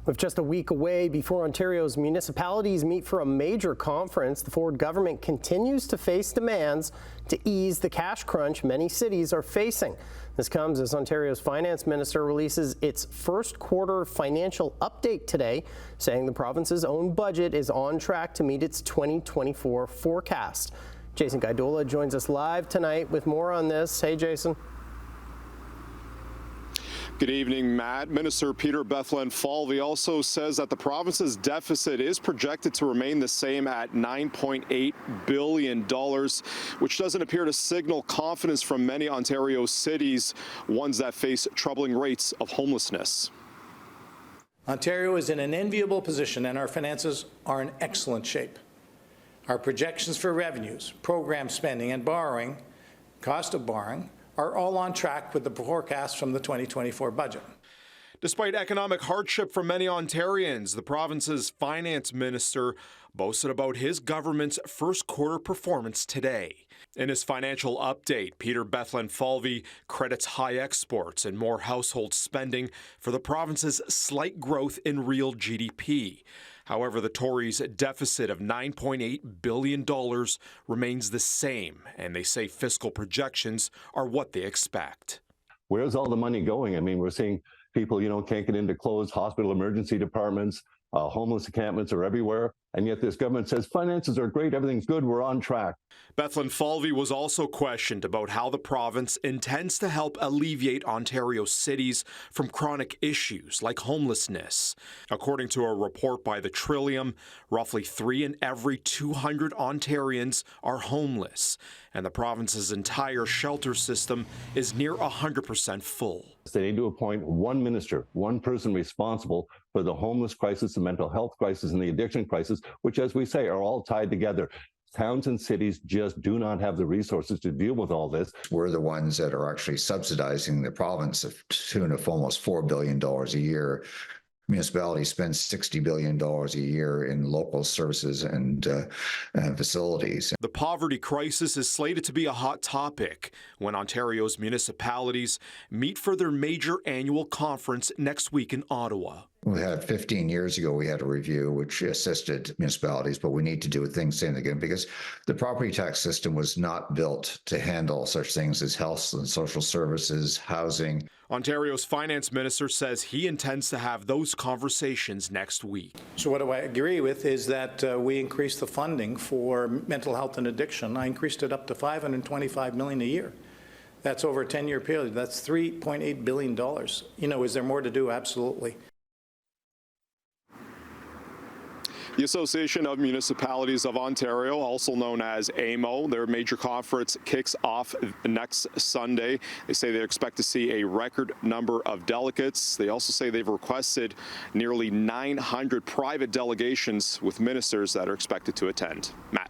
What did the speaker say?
With just a week away before Ontario's municipalities meet for a major conference, the Ford government continues to face demands to ease the cash crunch many cities are facing. This comes as Ontario's finance minister releases its first quarter financial update today, saying the province's own budget is on track to meet its 2024 forecast. Jason Gaidola joins us live tonight with more on this. Hey, Jason. Good evening, Matt. Minister Peter Bethlenfalvy also says that the province's deficit is projected to remain the same at $9.8 billion, which doesn't appear to signal confidence from many Ontario cities, ones that face troubling rates of homelessness. Ontario is in an enviable position and our finances are in excellent shape. Our projections for revenues, program spending and borrowing, cost of borrowing, are all on track with the forecast from the 2024 budget. Despite economic hardship for many Ontarians, the province's finance minister boasted about his government's first quarter performance today. In his financial update, Peter Bethlenfalvy credits high exports and more household spending for the province's slight growth in real GDP. However, the Tories' deficit of $9.8 billion remains the same, and they say fiscal projections are what they expect. Where's all the money going? I mean, we're seeing people, can't get into closed hospital emergency departments, homeless encampments are everywhere, and yet this government says finances are great, everything's good, we're on track. Bethlenfalvy was also questioned about how the province intends to help alleviate Ontario cities from chronic issues like homelessness. According to a report by the Trillium, roughly 3 in every 200 Ontarians are homeless, and the province's entire shelter system is near 100% full. They need to appoint one minister, one person responsible for the homeless crisis, the mental health crisis, and the addiction crisis, which, as we say, are all tied together. Towns and cities just do not have the resources to deal with all this. We're the ones that are actually subsidizing the province to the tune of almost $4 billion a year. Municipalities spend $60 billion a year in local services and facilities. The poverty crisis is slated to be a hot topic when Ontario's municipalities meet for their major annual conference next week in Ottawa. We had 15 years ago, we had a review which assisted municipalities, but we need to do things same again because the property tax system was not built to handle such things as health and social services, housing. Ontario's finance minister says he intends to have those conversations next week. So what do I agree with is that we increased the funding for mental health and addiction. I increased it up to $525 million a year. That's over a 10-year period. That's $3.8 billion. Is there more to do? Absolutely. The Association of Municipalities of Ontario, also known as AMO, their major conference kicks off next Sunday. They say they expect to see a record number of delegates. They also say they've requested nearly 900 private delegations with ministers that are expected to attend. Matt.